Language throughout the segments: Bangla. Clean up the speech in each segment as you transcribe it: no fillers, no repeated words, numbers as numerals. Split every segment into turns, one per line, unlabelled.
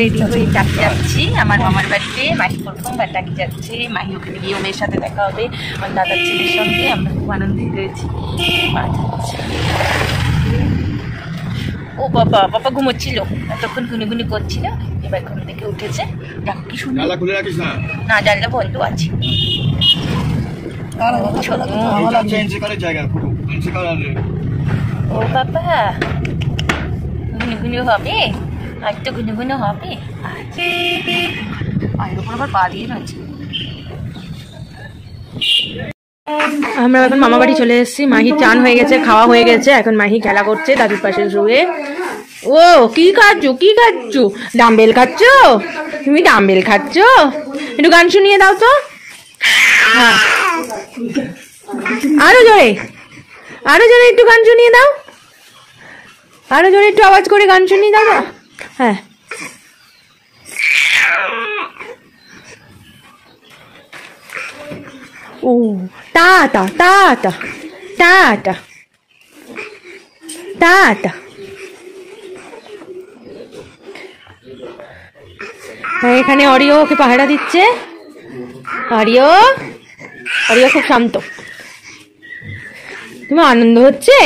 রেডি হয়ে যাচ্ছি আমার মামার বাড়িতে। মাহি প্রথমবার ডাকি যাচ্ছে। মাহি ওখানে গিয়ে ওমের সাথে দেখা হবে, আমার দাদার ছেলের সঙ্গে। আমরা খুব আনন্দিত হয়েছি। ও বাবা, বাবা ঘুমোচ্ছিল এতক্ষণ, গুনি করছিল, এবার ঘুম থেকে উঠেছে। দেখো কি সুন্দর। না, জানলা বন্ধ আছে। ও বাবা, গুনি হবে, আর তো গুনি হবে। পায়ের উপর আবার পা দিয়ে রয়েছে। আমরা এখন মামা বাড়ি চলে এসেছি। মাহি চান হয়ে গেছে, খাওয়া হয়ে গেছে, এখন মাহি খেলা করছে দাদুর পাশে শুয়ে। ও কি খাচ্ছ, কি খাচ্ছ? ডাম্বেল খাচ্ছ? তুমি ডাম্বেল খাচ্ছ? একটু গান শুনিয়ে দাও তো। হ্যাঁ, আরো জোরে, আরো জোরে একটু গান শুনিয়ে দাও। আরো জোরে একটু আওয়াজ করে গান শুনিয়ে দাও। হ্যাঁ, ও টাটা টাটা টাটা টাটা। এখানে অরিও ওকে পাহারা দিচ্ছে। অরিও, অরিও খুব শান্ত। তোমার আনন্দ হচ্ছে?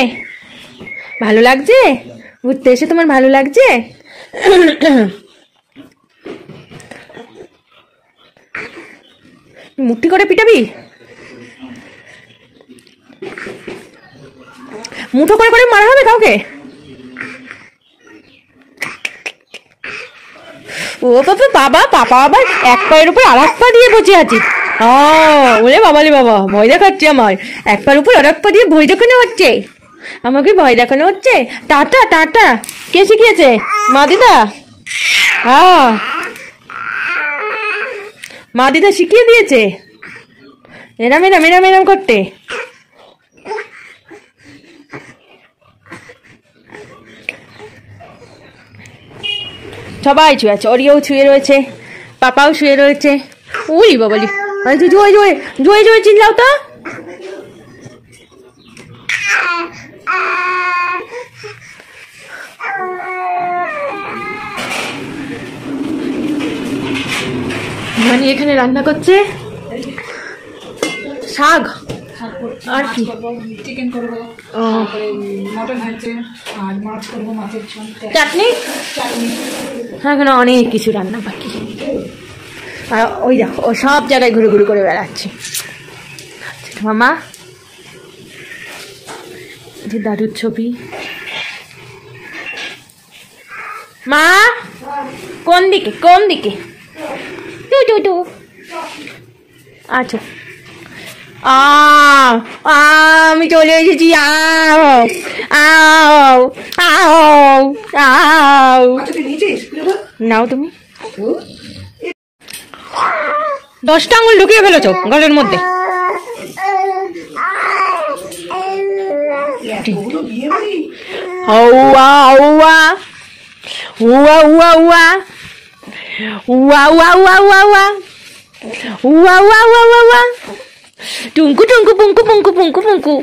ভালো লাগছে? ঘুরতে এসে তোমার ভালো লাগছে? মুঠি করে পিটাবি? মুঠো করে করে মারা হবে কাউকে? ও বাবা, বাবা পাপা আবার এক পায়ের উপর আর এক পা দিয়ে বসে আছি। ওরে বাবালে বাবা, ভয় দেখাচ্ছে আমার। এক পায়ের উপর আর এক পা দিয়ে ভয় দেখানো হচ্ছে। আমাকে ভয় দেখানো হচ্ছে। Tata tata. কে শিখিয়েছে? মা দিদা? হ্যাঁ, মা দিদা শিখিয়ে দিয়েছে এরাম এরাম এরাম এরাম করতে। সবাই শুয়ে আছে, অরিও শুয়ে রয়েছে, পাপাও শুয়ে রয়েছে। ওই বাবালি, জোরে জোরে জোরে জোরে চিল্লাও তো। মানে এখানে রান্না করছে শাক আর কি, চিকেন করবো, মটন হয়েছে, আর মাছ করবো, মাছের চাটনি। হ্যাঁ, এখানে অনেক কিছু রান্না বাকি। আর ওই দেখো, ও সব জায়গায় ঘুরে ঘুরে করে বেড়াচ্ছে। মামা, যে দাদুর ছবি। মা কোন দিকে, কোন দিকে? টু আচ্ছা, আমি চলে এসেছি। নাও তুমি। 10টা আঙুল ঢুকিয়ে ফেলেছো গলের মধ্যে। টুঙ্কু টুঙ্কু পুঙ্কু পুঙ্কু পুঙ্কু পুঙ্কু।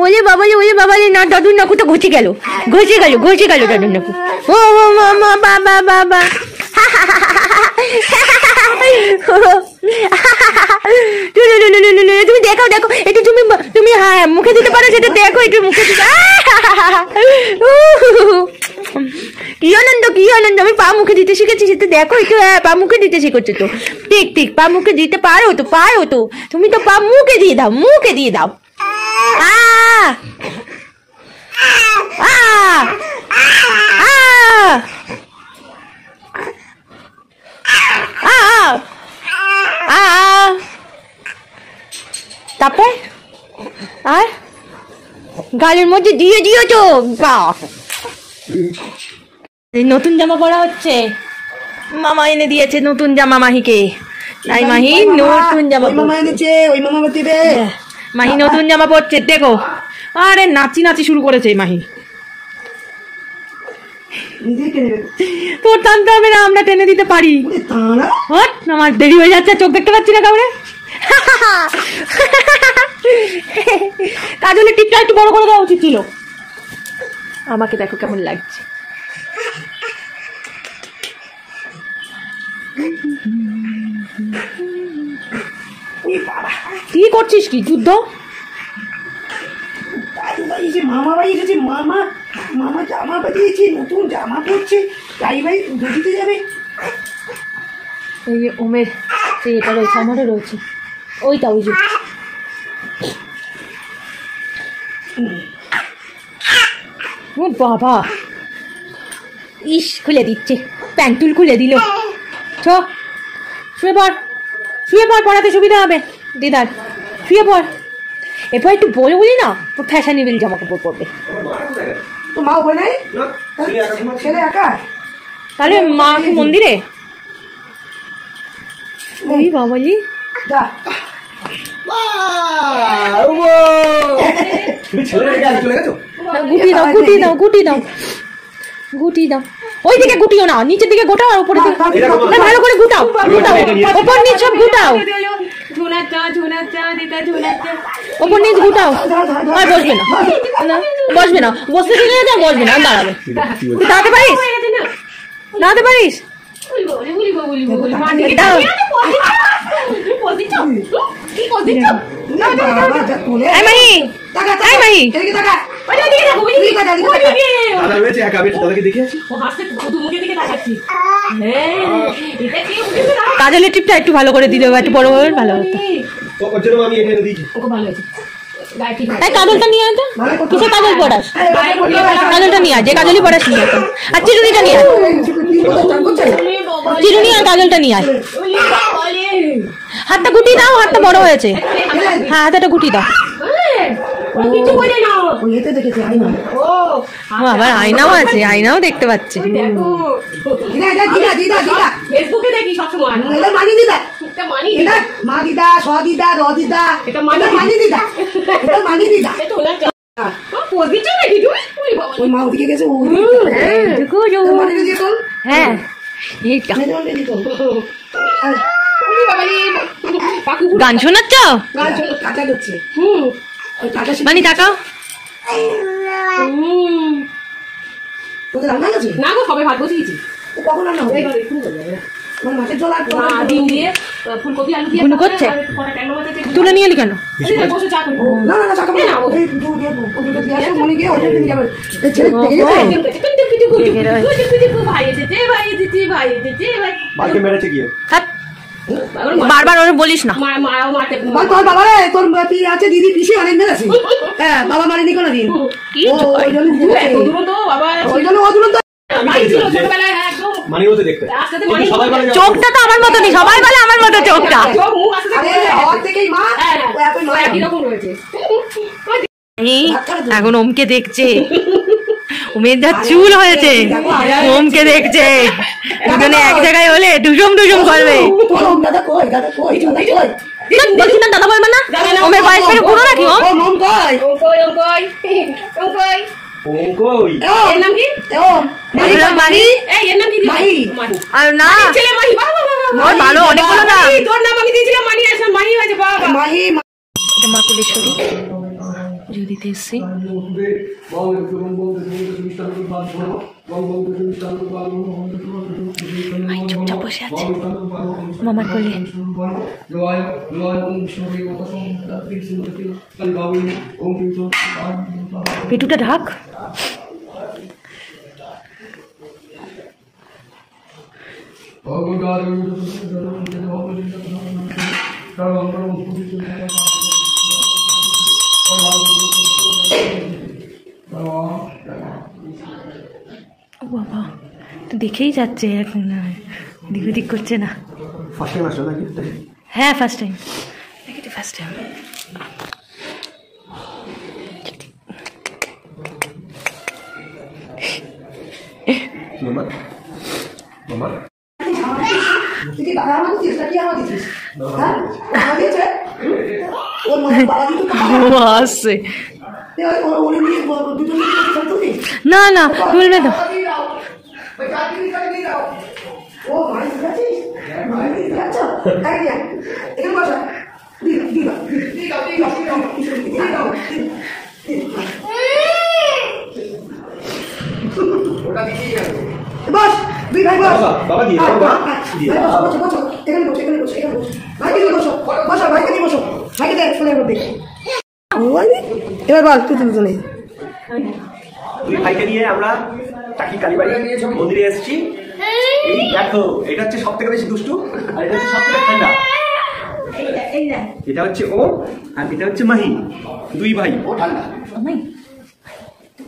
ওলে বাবা, ওলে বাবা, না দাদুর নাকু তো ঘষে গেল, ঘষে গেল, ঘষে গেল দাদুর নাকু। ও মামা, বাবা বাবা। তুমি দেখো দেখো, একটু তুমি তুমি হ্যাঁ মুখে দিতে পারো সেটা দেখো, একটু মুখে দিতে। কি আনন্দ, কি আনন্দ। আমি পা মুখে দিতে শিখেছি সেটা দেখো একটু। হ্যাঁ, পা মুখে দিতে শিখেছো তো। ঠিক ঠিক, পা মুখে দিতে পারো তো, পারো তো। তুমি তো পা মুখে দিয়ে দাও, মুখে দিয়ে দাও। তারপর আর গালের মধ্যে দিয়ে দিয়েছো। নতুন জামা পরা হচ্ছে, মামা এনে দিয়েছে নতুন জামা মাহিকে। তাই মাহি নতুন জামা এনেছে, ওই মামা দিবে। মাহি নতুন জামা পরছে, দেখো। আরে নাচি নাচি শুরু করেছে মাহি। তোর টানতে হবে না, আমরা টেনে দিতে পারি। আমার দেরি হয়ে যাচ্ছে, চোখ দেখতে পাচ্ছি না কাউরে। কাজলের টিপটা একটু বড় করে দেওয়া উচিত ছিল। আমাকে দেখো কেমন লাগছে। কি করছিস? কি যুদ্ধ?
মামা ভাই এসেছে, মামা জামা বাজিয়েছে, নতুন জামা পড়ছে, তাই ভাই দিতে যাবে।
এই যে ওমের এটা রয়েছে, আমারও রয়েছে ওইটা, ওই যে ও বাবা, ইস খুলে দিচ্ছে, প্যান্টুল খুলে দিল। চ শুয়ে পড়, শুয়ে পড়, পড়াতে সুবিধা হবে দিদার, শুয়ে পড়। এরপর একটু বলে বলি না, ফ্যাশনেবল জামা কাপড় পরবে।
তো মা ওখানে নাই, ছেলে একা,
তাহলে মা কি মন্দিরে? ওই বাবাজি, গুটি দাও, গুটি দাও, গুটি দাও, গুটি দাও। ওই দিকে গুটিও না, নিচের দিকে গোটাও আর উপরে দিকে ভালো করে গুটাও, গুটাও, ওপর নিচ সব গুটাও, ওপর নিচ গুটাও। আর বসবে না, বসবে না, বসতে দিলে যা, বসবে না, দাঁড়াবে। তুই দাঁড়াতে পারিস? দাঁড়াতে পারিস? কাজলের টিপটা একটু ভালো করে দিলে একটু বড় হবে, ভালো হতো। কাজলটা নিয়ে আয়, কিসে কাজল পড়াস? কাজলটা নিয়ে আয়, যে কাজলই পড়াস নিয়ে আয়। আর চিরুনিটা নিয়ে আয়, চিরুনি আর কাজলটা নিয়ে আয়। হাতটা গুটি দাও, হাতটা বড় হয়েছে। হ্যাঁ, হাতটা গুটি দাও। আবার আয়নাও আছে, আয়নাও দেখতে পাচ্ছি। হ্যাঁ, গান শোনাচ্ছ? মানে টাকা
না গো, সবাই ভাত বসিয়েছি। কখন রান্না হবে?
তুলে নিয়ে এলি কেন? বারবার ওরে বলিস না।
তোর আছে দিদি পিসি অনেক মেরেছে। হ্যাঁ, বাবা মারেনি কোনোদিন।
চোখটা তো আমার মতনই, সবাই বলে আমার মতো চোখটা। এখন ওমকে দেখছে, ওমের যা চুল হয়েছে, ওমকে দেখছে। দুজনে এক জায়গায় হলে ডুসুম ডুসুম করবে। বলছি না দাদা বলবে না, ওমের বয়স পেরে পুরো নাকি? ভালো অনেকগুলো না। মাকুলেশ্বরী যদি এসছি, চুপচাপ বসে আছে মামার কোলে। পেটুটা ঢাক। বাবা তো দেখেই যাচ্ছে, এখন দিক দিক করছে না। হ্যাঁ, ফার্স্ট টাইম, ফার্স্ট টাইম। আসছে না না, বলবে তো।
বস দুই ভাই বস
বাবা দিয়ে
বসো বসো এখানে বসো এখানে বসো এখানে বসো ভাইকে দিয়ে বসো বসো ভাইকে দিয়ে বসো ভাইকে দেখ ফোনের মধ্যে এবার বল তুই দুজনে
দুই ভাইকে নিয়ে আমরা টাকি কালীবাড়ি মন্দিরে এসেছি। এই দেখো এটা হচ্ছে সব থেকে বেশি দুষ্টু আর এটা হচ্ছে সব থেকে ঠান্ডা। এটা হচ্ছে ও আর এটা হচ্ছে মাহি, দুই ভাই। ও ঠান্ডা।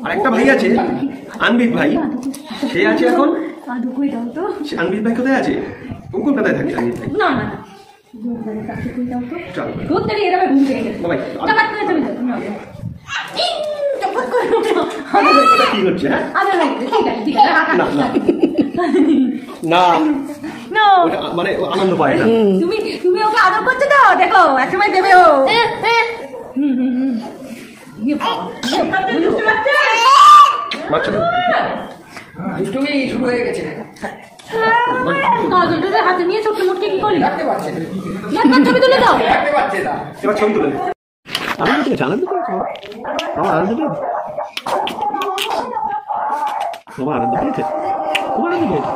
আর একটা ভাই আছে আনবিত ভাই, সে আছে এখন। আনবিত ভাই কোথায় আছে? কোন কলকাতায় থাকে আনবিত ভাই? না না চল কি হচ্ছে? না মানে আনন্দ পায় না।
তুমি ওকে আদর করছো তো, দেখো একসময় দেবে ও। শুরু হয়ে গেছে। হাতে নিয়ে ছোট্ট মোটকে কি করলি? ছবি তুলে দাও।
এবার ছবি তুলে আনন্দ পেয়েছে, আনন্দ পেয়েছে, আমার আনন্দ পেয়েছে, তোমার আনন্দ পেয়েছে, তোমার আনন্দ পেয়েছে।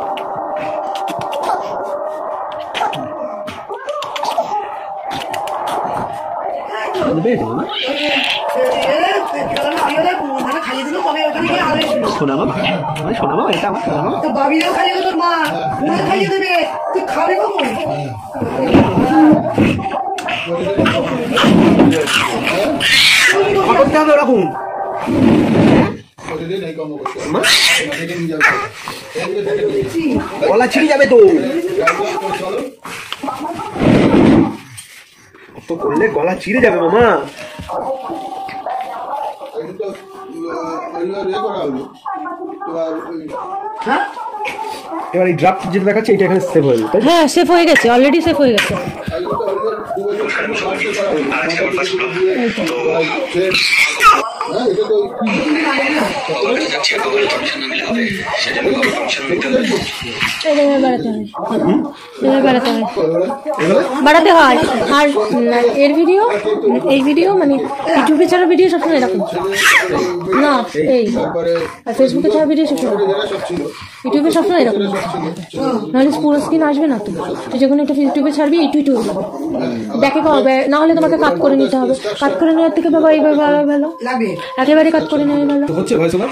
আনন্দ পেয়েছে না? শোনাবো শোনাবো এটা আমার শোনাবো।
বাবিরাও খাইয়ে তোর মা খাইয়ে দেবে, তুই খাবে কখন?
করতে হবে ওরকম। গলা ছিঁড়ে যাবে তো, অত করলে গলা ছিঁড়ে যাবে মামা। এবার এই ড্রাফট যেটা দেখাচ্ছে এটা এখানে সেভ হয়ে যাবে।
হ্যাঁ সেভ হয়ে গেছে, অলরেডি সেভ হয়ে গেছে। বাড়াতে হয়। আর এর ভিডিও, এই ভিডিও মানে ইউটিউবে ছাড়া ভিডিও সবসময় এরকম না, এই আর ফেসবুকে ছাড়া ভিডিও সবসময় ইউটিউবে সবসময় এরকম, নাহলে পুরো স্ক্রিন আসবে না। তুই যখন একটা ইউটিউবে ছাড়বি একটু ব্যাকে পাবে, না হলে তোমাকে কাট করে নিতে হবে। কাট করে নেওয়ার থেকে বাবা এইভাবে ভালো, একেবারে কাট করে নেওয়া ভালো।
হচ্ছে ভয়েস ওভার।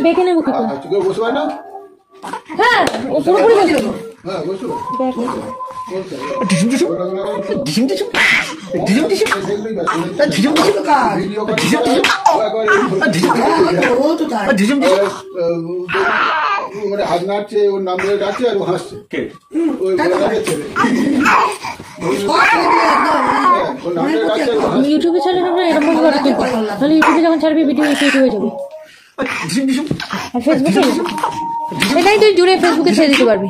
বেঁকে নেবো কি হ্যাঁ ও পুরোপুরি
হাত নাড়ছে, ওর নাম ধরে ডাকছে আর ও হাসছে।
ইউটিউবে ছাড়লে আমরা এরকম ভাবে কিন্তু তাহলে ইউটিউবে যখন ছাড়বি ভিডিও হয়ে যাবে। আর ফেসবুকে এটাই তুই জুড়ে ফেসবুকে ছেড়ে দিতে পারবি।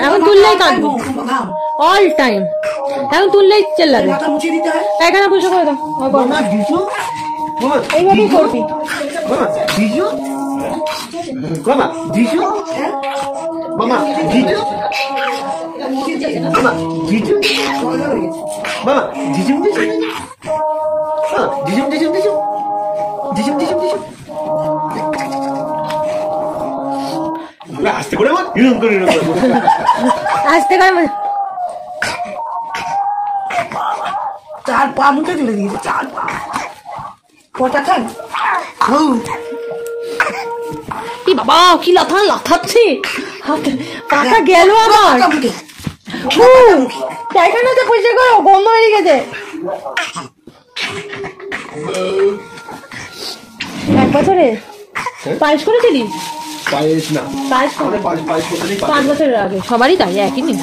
এখন তুললেই কাঁদবো অল টাইম, এখন তুললেই চেল্লাবে। এখানে পয়সা করে দাও, এইভাবেই করবি।
আস্তে করে
আস্তে করে
চার পা মুখে তুলে দিয়েছে, চার পা কটা খান।
বাবা কি লাথাচ্ছে, পাটা গেল আমার। পায়খানাতে পয়সা করো, বন্ধ হয়ে গেছে। এক বছরে পায়েস করেছিলি?
পায়েস না,
পায়েস 5 বছরের আগে সবারই তাই, একই নিন।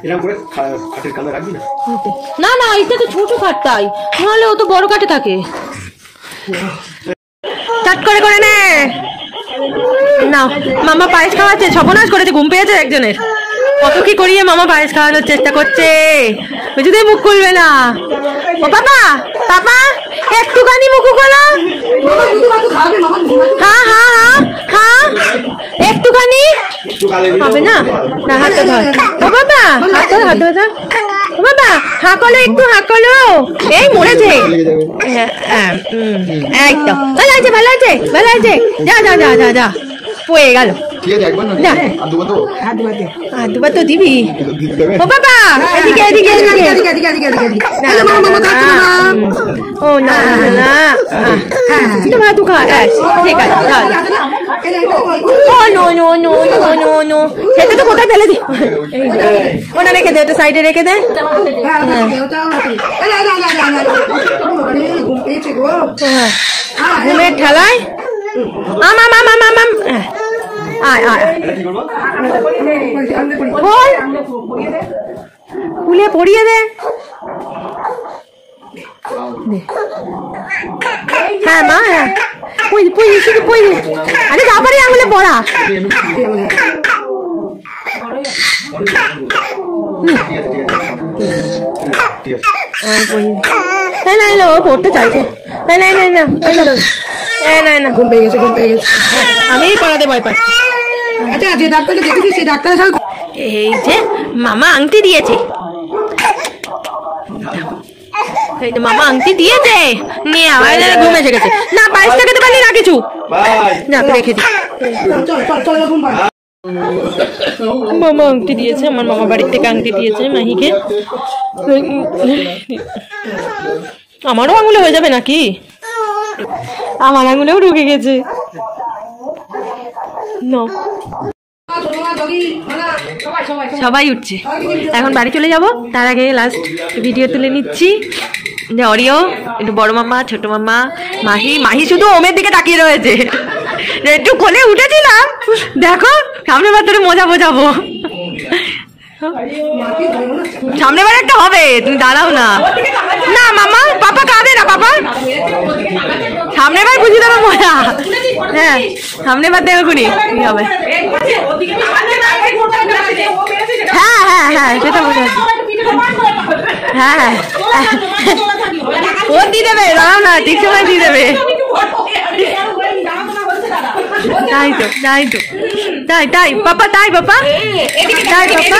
এরকম করে খাটের কামে রাখবি না।
না না এটা তো ছোট খাট, তাই নাহলে ও তো বড় কাটে থাকে। চাট করে নে। মামা পায়েস খাওয়াচ্ছে, সর্বনাশ করেছে, ঘুম পেয়েছে একজনের। কত কি করিয়ে মামা পায়েস খাওয়ানোর চেষ্টা করছে, যদি মুখ খুলবে না। ও পাপা, পাপা একটুখানি মুখ খোলো। হ্যাঁ হ্যাঁ হ্যাঁ হ্যাঁ, একটুখানি হবে না। না হাতটা ধর। ও বাবা হাত ধর, হাত ধর। ও বাবা হা করো, একটু হা করো। এই মরেছে। এই তো ভালো আছে, ভালো আছে, ভালো আছে। যা যা যা যা যা, পড়ে গেল। দুবার তো দিবি। ও বাবা এদিকে এদিকে এদিকে। ও না না, তোমার তো খা। ঠিক আছে, oh no no no no no no, সেটা তো কোথায় ফেলে দি। ওটা রেখে দে, ওটা সাইডে রেখে দে। ঘুমের ঠেলায় আয় আয়, খুলে পড়িয়ে দে। হ্যাঁ মা, হ্যাঁ শুধু পই। আরে তারপরে আঙুলে পড়া। ও পড়তে চাইছে। না
ঘুম পেয়ে গেছে, ঘুম পেয়ে গেছে।
আমি পড়াতে ভয় পাচ্ছি।
আচ্ছা যে ডাক্তারকে দেখেছি সেই ডাক্তারের সাথে
এই যে মামা আংটি দিয়েছে, এই তো মামা আংটি দিয়েছে, নিয়ে আমাদের ঘুম এসে গেছে। না পায়েসটা খেতে পারলি না কিছু, না রেখে দি। মামা আংটি দিয়েছে, আমার মামা বাড়ির থেকে আংটি দিয়েছে মাহিকে। আমারও আঙুলে হয়ে যাবে নাকি? আমার আঙুলেও ঢুকে গেছে। সবাই উঠছে, এখন বাড়ি চলে যাব। তার আগে লাস্ট ভিডিও তুলে নিচ্ছি যে অরিও, একটু বড় মামা, ছোট মামা, মাহি। মাহি শুধু ওমের দিকে তাকিয়ে রয়েছে। একটু কোলে উঠেছিলাম, দেখো সামনে বার তোরে মজা বোঝাবো। সামনে বার একটা হবে, তুমি দাঁড়াও না। না মামা, পাপা কাঁদে না, পাপা সামনে বার বুঝিয়ে দেবো মজা। হ্যাঁ সামনে বার দেখো খুনি কি হবে। হ্যাঁ হ্যাঁ হ্যাঁ, সেটা বোঝা যাচ্ছে। হ্যাঁ ও দিয়ে দেবে, দাঁড়াও না, ঠিক সময় দিয়ে দেবে। তাই তো তাই তো, তাই তাই পাপা, তাই পাপা, তাই পাপা।